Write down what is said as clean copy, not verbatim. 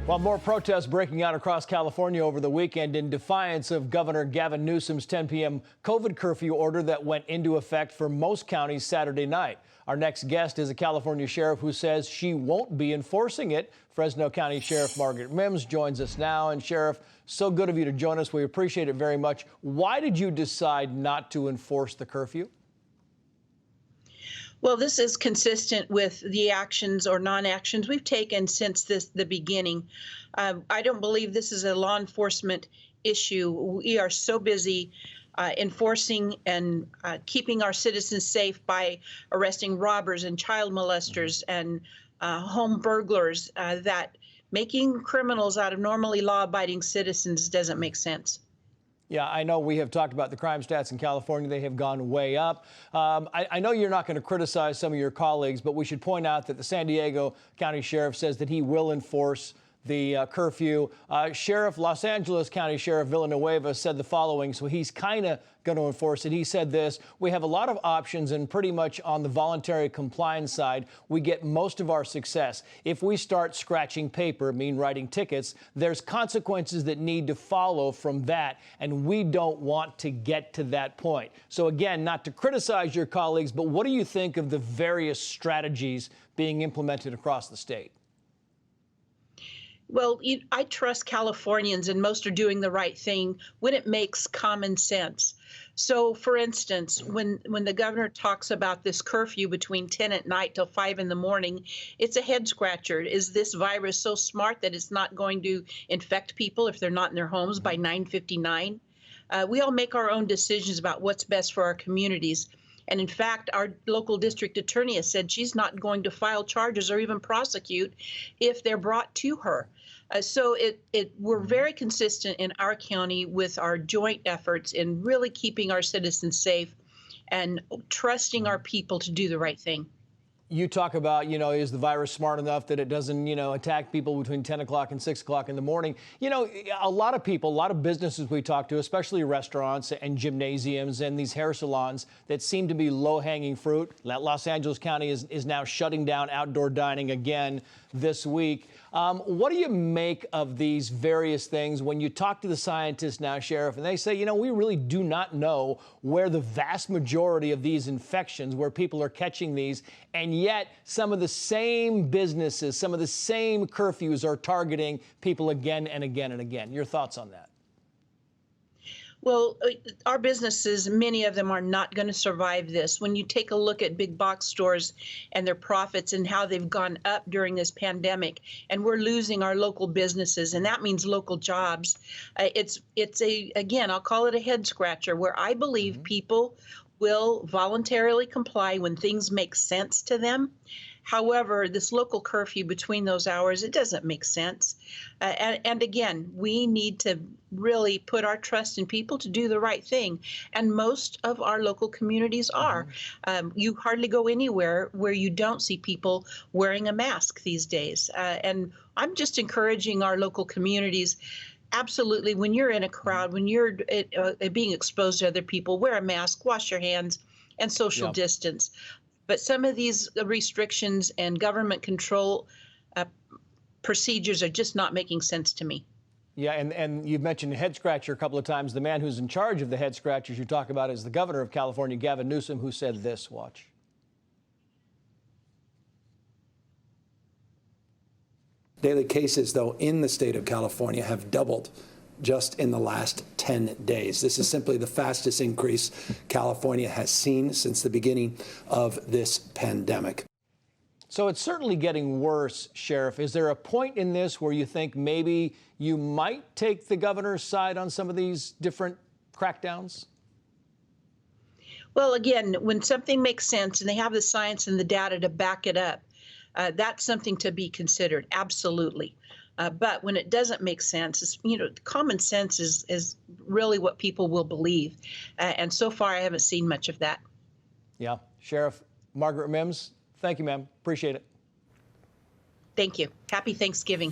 While more protests breaking out across California over the weekend in defiance of Governor Gavin Newsom's 10 p.m. COVID curfew order that went into effect for most counties Saturday night. Our next guest is a California sheriff who says she won't be enforcing it. Fresno County Sheriff Margaret Mims joins us now. And Sheriff, so good of you to join us. We appreciate it very much. Why did you decide not to enforce the curfew? Well, this is consistent with the actions or non-actions we've taken since the beginning. I don't believe this is a law enforcement issue. We are so busy enforcing and keeping our citizens safe by arresting robbers and child molesters and home burglars that making criminals out of normally law-abiding citizens doesn't make sense. Yeah, I know we have talked about the crime stats in California. They have gone way up. I know you're not going to criticize some of your colleagues, but we should point out that the San Diego County Sheriff says that he will enforce the curfew. Los Angeles County Sheriff Villanueva said the following, so he's kind of going to enforce it. He said this: we have a lot of options, and pretty much on the voluntary compliance side, we get most of our success. If we start scratching paper, writing tickets, there's consequences that need to follow from that, and we don't want to get to that point. So again, not to criticize your colleagues, but what do you think of the various strategies being implemented across the state? Well, I trust Californians, and most are doing the right thing when it makes common sense. So, for instance, when the governor talks about this curfew between 10 at night till 5 in the morning, it's a head scratcher. Is this virus so smart that it's not going to infect people if they're not in their homes by 9:59? We all make our own decisions about what's best for our communities. And in fact, our local district attorney has said she's not going to file charges or even prosecute if they're brought to her. So we're very consistent in our county with our joint efforts in really keeping our citizens safe and trusting our people to do the right thing. You talk about, is the virus smart enough that it doesn't, attack people between 10 o'clock and 6 o'clock in the morning? A lot of people, a lot of businesses we talk to, especially restaurants and gymnasiums and these hair salons that seem to be low-hanging fruit. Los Angeles County is now shutting down outdoor dining again this week. What do you make of these various things when you talk to the scientists now, Sheriff, and they say, we really do not know where the vast majority of these infections, where people are catching these, and yet some of the same businesses, some of the same curfews are targeting people again and again and again. Your thoughts on that? Well, our businesses, many of them are not going to survive this. When you take a look at big box stores and their profits and how they've gone up during this pandemic, and we're losing our local businesses, and that means local jobs. Again, I'll call it a head scratcher, where I believe people will voluntarily comply when things make sense to them. However, this local curfew between those hours, it doesn't make sense. And again, we need to really put our trust in people to do the right thing. And most of our local communities are. You hardly go anywhere where you don't see people wearing a mask these days. And I'm just encouraging our local communities. Absolutely, when you're in a crowd, when you're being exposed to other people, wear a mask, wash your hands, and social distance. But some of these restrictions and government control procedures are just not making sense to me. Yeah, and you've mentioned head scratcher a couple of times. The man who's in charge of the head scratchers you talk about is the governor of California, Gavin Newsom, who said this, watch. Daily cases, though, in the state of California have doubled just in the last 10 days. This is simply the fastest increase California has seen since the beginning of this pandemic. So it's certainly getting worse, Sheriff. Is there a point in this where you think maybe you might take the governor's side on some of these different crackdowns? Well, again, when something makes sense and they have the science and the data to back it up, that's something to be considered, absolutely. But when it doesn't make sense, common sense is really what people will believe. And so far, I haven't seen much of that. Yeah. Sheriff Margaret Mims, thank you, ma'am. Appreciate it. Thank you. Happy Thanksgiving.